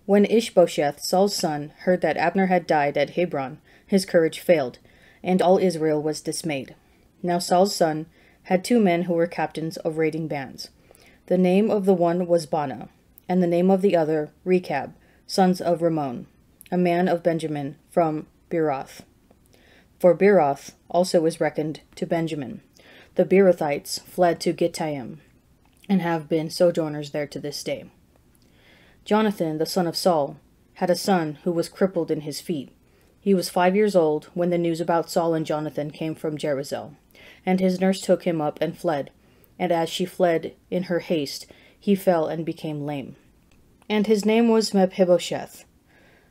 When Ishbosheth, Saul's son, heard that Abner had died at Hebron, his courage failed, and all Israel was dismayed. Now Saul's son had 2 men who were captains of raiding bands. The name of the one was Baanah, and the name of the other Rechab, sons of Rimmon, a man of Benjamin from Beeroth. For Beeroth also is reckoned to Benjamin. The Beerothites fled to Gittaim, and have been sojourners there to this day. Jonathan, the son of Saul, had a son who was crippled in his feet. He was 5 years old when the news about Saul and Jonathan came from Jerizel, and his nurse took him up and fled. And as she fled in her haste, he fell and became lame. And his name was Mephibosheth.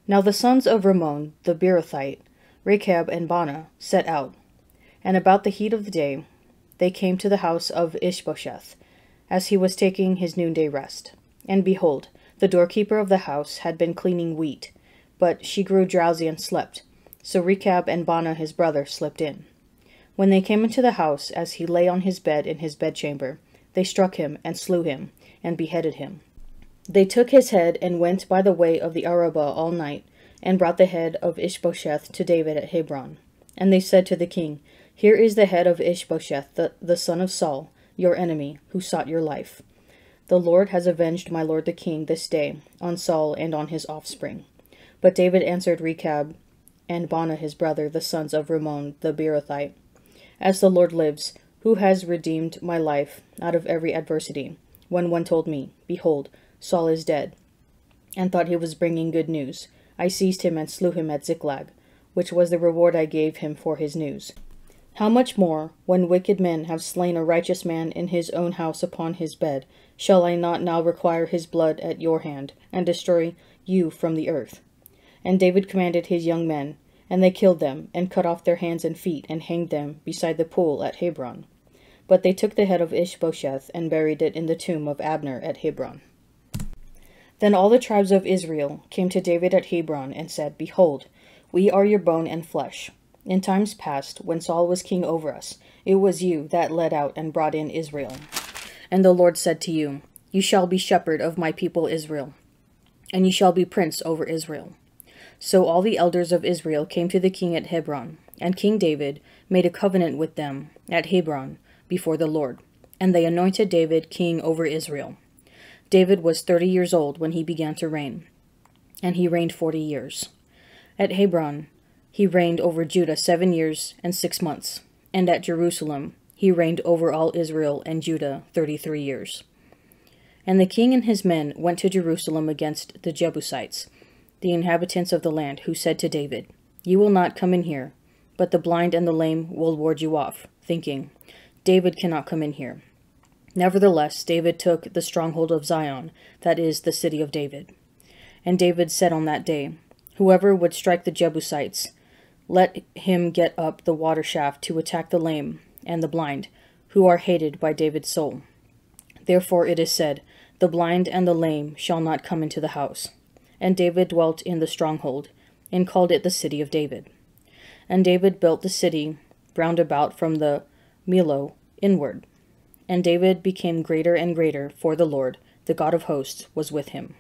Now the sons of Rimmon, the Beerothite, Rechab and Baanah, set out. And about the heat of the day, they came to the house of Ishbosheth, as he was taking his noonday rest. And behold, the doorkeeper of the house had been cleaning wheat, but she grew drowsy and slept. So Rechab and Baanah his brother slipped in. When they came into the house, as he lay on his bed in his bedchamber, they struck him and slew him, and beheaded him. They took his head and went by the way of the Arabah all night, and brought the head of Ishbosheth to David at Hebron. And they said to the king, Here is the head of Ishbosheth, the son of Saul, your enemy, who sought your life. The Lord has avenged my lord the king this day on Saul and on his offspring. But David answered Rechab and Baanah his brother, the sons of Rimmon the Beerothite, As the Lord lives, who has redeemed my life out of every adversity, when one told me, Behold, Saul is dead, and thought he was bringing good news, I seized him and slew him at Ziklag, which was the reward I gave him for his news. How much more, when wicked men have slain a righteous man in his own house upon his bed, shall I not now require his blood at your hand, and destroy you from the earth? And David commanded his young men, and they killed them, and cut off their hands and feet, and hanged them beside the pool at Hebron. But they took the head of Ishbosheth, and buried it in the tomb of Abner at Hebron. Then all the tribes of Israel came to David at Hebron, and said, Behold, we are your bone and flesh. In times past, when Saul was king over us, it was you that led out and brought in Israel. And the Lord said to you, You shall be shepherd of my people Israel, and you shall be prince over Israel. So all the elders of Israel came to the king at Hebron, and King David made a covenant with them at Hebron before the Lord, and they anointed David king over Israel. David was 30 years old when he began to reign, and he reigned 40 years. At Hebron he reigned over Judah 7 years and 6 months, and at Jerusalem he reigned over all Israel and Judah 33 years. And the king and his men went to Jerusalem against the Jebusites, the inhabitants of the land, who said to David, You will not come in here, but the blind and the lame will ward you off, thinking, David cannot come in here. Nevertheless, David took the stronghold of Zion, that is, the city of David. And David said on that day, Whoever would strike the Jebusites, let him get up the water shaft to attack the lame and the blind, who are hated by David's soul. Therefore it is said, The blind and the lame shall not come into the house. And David dwelt in the stronghold, and called it the city of David. And David built the city round about from the Millo inward. And David became greater and greater, for the Lord, the God of hosts, was with him.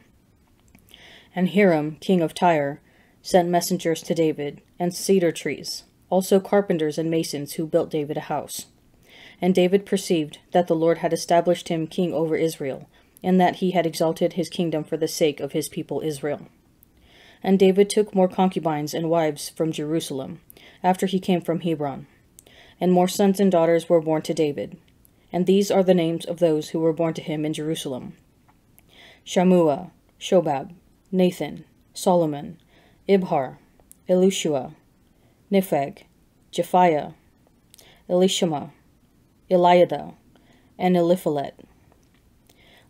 And Hiram, king of Tyre, sent messengers to David, and cedar trees, also carpenters and masons who built David a house. And David perceived that the Lord had established him king over Israel, and that he had exalted his kingdom for the sake of his people Israel. And David took more concubines and wives from Jerusalem, after he came from Hebron. And more sons and daughters were born to David. And these are the names of those who were born to him in Jerusalem: Shammua, Shobab, Nathan, Solomon, Ibhar, Elishua, Nepheg, Japhiah, Elishama, Eliada, and Eliphalet.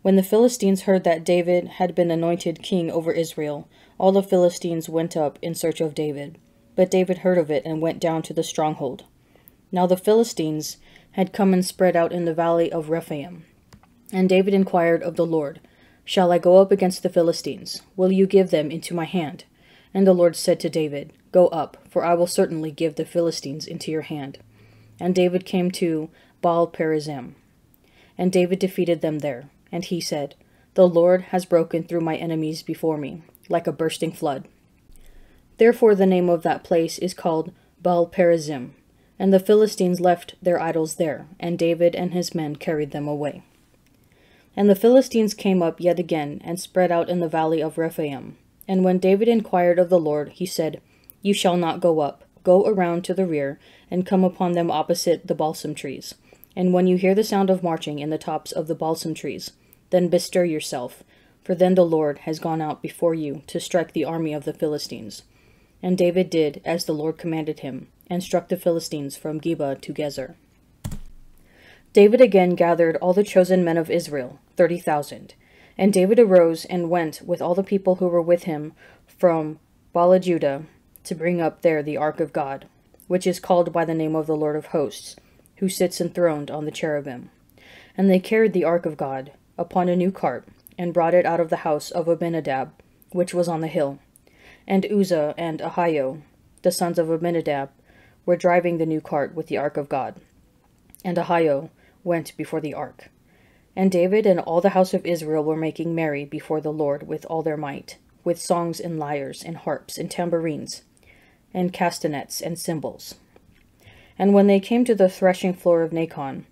When the Philistines heard that David had been anointed king over Israel, all the Philistines went up in search of David. But David heard of it and went down to the stronghold. Now the Philistines had come and spread out in the valley of Rephaim. And David inquired of the Lord, Shall I go up against the Philistines? Will you give them into my hand? And the Lord said to David, Go up, for I will certainly give the Philistines into your hand. And David came to Baal-perazim. And David defeated them there. And he said, The Lord has broken through my enemies before me, like a bursting flood. Therefore the name of that place is called Baal-perazim. And the Philistines left their idols there, and David and his men carried them away. And the Philistines came up yet again, and spread out in the valley of Rephaim. And when David inquired of the Lord, he said, You shall not go up. Go around to the rear, and come upon them opposite the balsam trees. And when you hear the sound of marching in the tops of the balsam trees, then bestir yourself, for then the Lord has gone out before you to strike the army of the Philistines. And David did as the Lord commanded him, and struck the Philistines from Geba to Gezer. David again gathered all the chosen men of Israel, 30,000. And David arose and went with all the people who were with him from Baalajudah to bring up there the ark of God, which is called by the name of the Lord of hosts, who sits enthroned on the cherubim. And they carried the ark of God upon a new cart, and brought it out of the house of Abinadab, which was on the hill. And Uzzah and Ahio, the sons of Abinadab, were driving the new cart with the ark of God. And Ahio went before the ark. And David and all the house of Israel were making merry before the Lord with all their might, with songs and lyres and harps and tambourines, and castanets and cymbals. And when they came to the threshing floor of Nacon,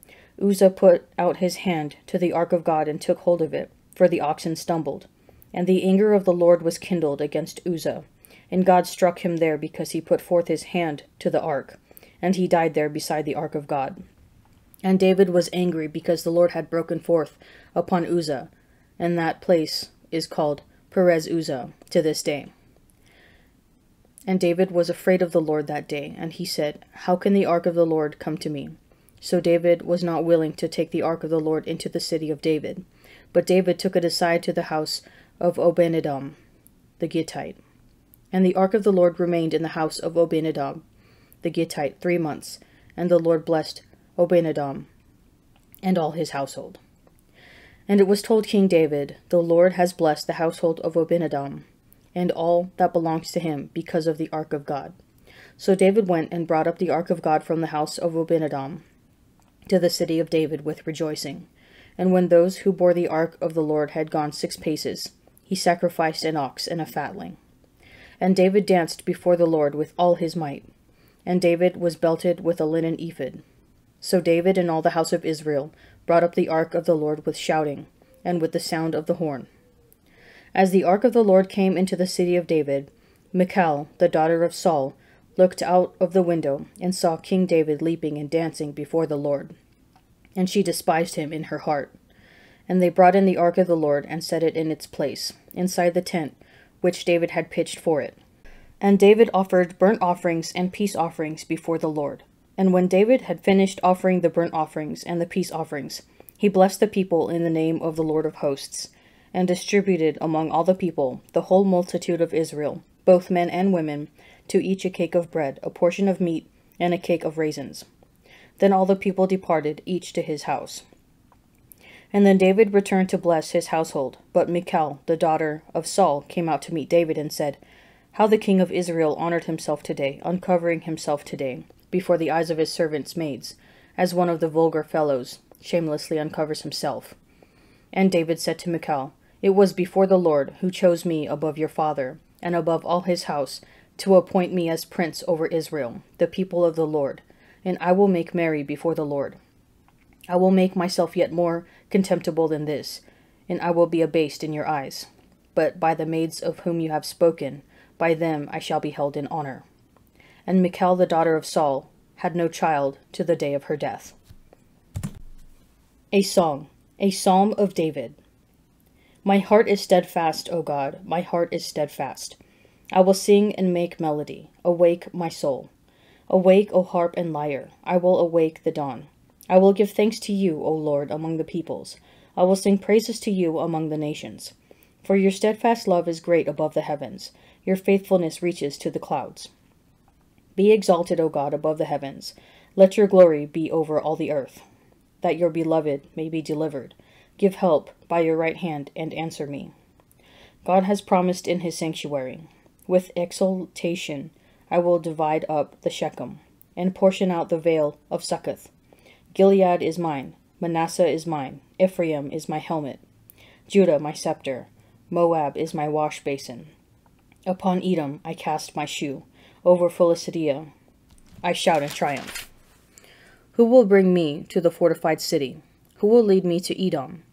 Uzzah put out his hand to the ark of God and took hold of it, for the oxen stumbled. And the anger of the Lord was kindled against Uzzah, and God struck him there because he put forth his hand to the ark, and he died there beside the ark of God. And David was angry because the Lord had broken forth upon Uzzah, and that place is called Perez Uzzah to this day. And David was afraid of the Lord that day, and he said, How can the ark of the Lord come to me? So David was not willing to take the ark of the Lord into the city of David, but David took it aside to the house of Obed-edom, the Gittite. And the ark of the Lord remained in the house of Obed-edom, the Gittite, 3 months, and the Lord blessed Obed-edom and all his household. And it was told King David, The Lord has blessed the household of Obed-edom, and all that belongs to him, because of the ark of God. So David went and brought up the ark of God from the house of Obed-edom to the city of David with rejoicing. And when those who bore the ark of the Lord had gone 6 paces, he sacrificed an ox and a fatling. And David danced before the Lord with all his might. And David was belted with a linen ephod. So David and all the house of Israel brought up the ark of the Lord with shouting, and with the sound of the horn. As the ark of the Lord came into the city of David, Michal, the daughter of Saul, looked out of the window, and saw King David leaping and dancing before the Lord. And she despised him in her heart. And they brought in the ark of the Lord, and set it in its place, inside the tent which David had pitched for it. And David offered burnt offerings and peace offerings before the Lord. And when David had finished offering the burnt offerings and the peace offerings, he blessed the people in the name of the Lord of hosts, and distributed among all the people, the whole multitude of Israel, both men and women, to each a cake of bread, a portion of meat, and a cake of raisins. Then all the people departed, each to his house. And then David returned to bless his household. But Michal, the daughter of Saul, came out to meet David and said, How the king of Israel honored himself today, uncovering himself today, before the eyes of his servants' maids, as one of the vulgar fellows shamelessly uncovers himself. And David said to Michal, It was before the Lord, who chose me above your father, and above all his house, to appoint me as prince over Israel, the people of the Lord, and I will make merry before the Lord. I will make myself yet more contemptible than this, and I will be abased in your eyes. But by the maids of whom you have spoken, by them I shall be held in honor. And Michal the daughter of Saul had no child to the day of her death. A Song, a Psalm of David. My heart is steadfast, O God, my heart is steadfast. I will sing and make melody. Awake, my soul. Awake, O harp and lyre. I will awake the dawn. I will give thanks to you, O Lord, among the peoples. I will sing praises to you among the nations. For your steadfast love is great above the heavens. Your faithfulness reaches to the clouds. Be exalted, O God, above the heavens. Let your glory be over all the earth, that your beloved may be delivered. Give help by your right hand and answer me. God has promised in his sanctuary. With exultation I will divide up the Shechem, and portion out the vale of Succoth. Gilead is mine, Manasseh is mine, Ephraim is my helmet. Judah my scepter, Moab is my wash basin. Upon Edom I cast my shoe, over Philistia I shout in triumph. Who will bring me to the fortified city? Who will lead me to Edom?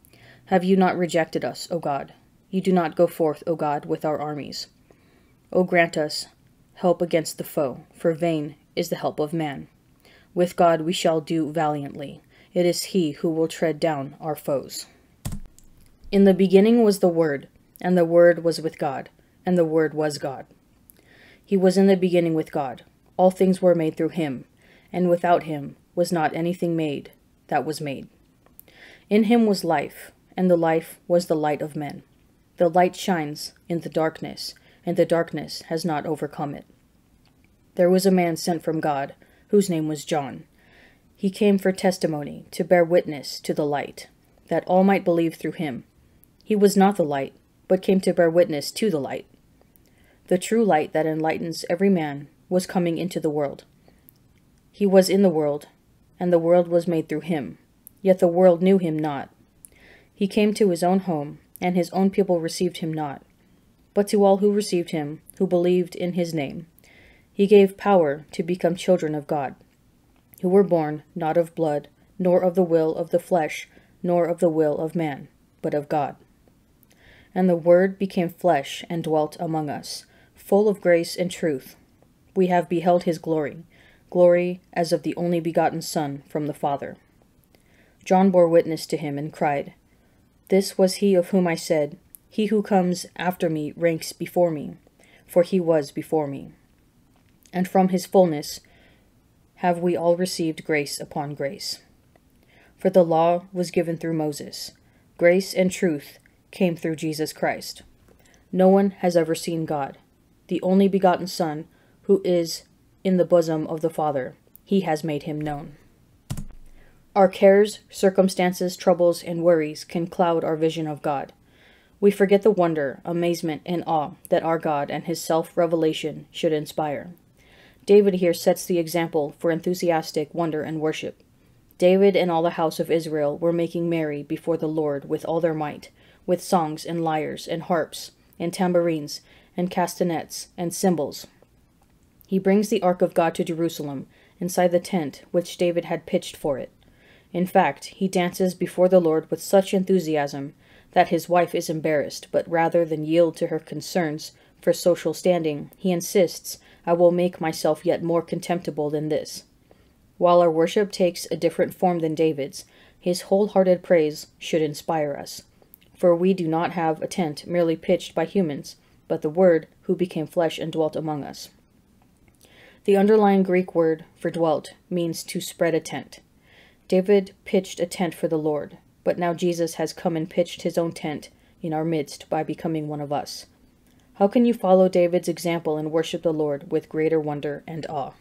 Have you not rejected us, O God? You do not go forth, O God, with our armies. O grant us help against the foe, for vain is the help of man. With God we shall do valiantly. It is he who will tread down our foes. In the beginning was the Word, and the Word was with God, and the Word was God. He was in the beginning with God. All things were made through him, and without him was not anything made that was made. In him was life, and the life was the light of men. The light shines in the darkness, and the darkness has not overcome it. There was a man sent from God, whose name was John. He came for testimony, to bear witness to the light, that all might believe through him. He was not the light, but came to bear witness to the light. The true light that enlightens every man was coming into the world. He was in the world, and the world was made through him, yet the world knew him not. He came to his own home, and his own people received him not. But to all who received him, who believed in his name, he gave power to become children of God, who were born not of blood, nor of the will of the flesh, nor of the will of man, but of God. And the Word became flesh and dwelt among us, full of grace and truth. We have beheld his glory, glory as of the only begotten Son from the Father. John bore witness to him and cried, This was he of whom I said, He who comes after me ranks before me, for he was before me. And from his fullness have we all received grace upon grace. For the law was given through Moses. Grace and truth came through Jesus Christ. No one has ever seen God, the only begotten Son, who is in the bosom of the Father. He has made him known. Our cares, circumstances, troubles, and worries can cloud our vision of God. We forget the wonder, amazement, and awe that our God and his self-revelation should inspire. David here sets the example for enthusiastic wonder and worship. David and all the house of Israel were making merry before the Lord with all their might, with songs and lyres and harps and tambourines and castanets and cymbals. He brings the ark of God to Jerusalem, inside the tent which David had pitched for it. In fact, he dances before the Lord with such enthusiasm that his wife is embarrassed, but rather than yield to her concerns for social standing, he insists, I will make myself yet more contemptible than this. While our worship takes a different form than David's, his wholehearted praise should inspire us. For we do not have a tent merely pitched by humans, but the Word who became flesh and dwelt among us. The underlying Greek word for dwelt means to spread a tent. David pitched a tent for the Lord, but now Jesus has come and pitched his own tent in our midst by becoming one of us. How can you follow David's example and worship the Lord with greater wonder and awe?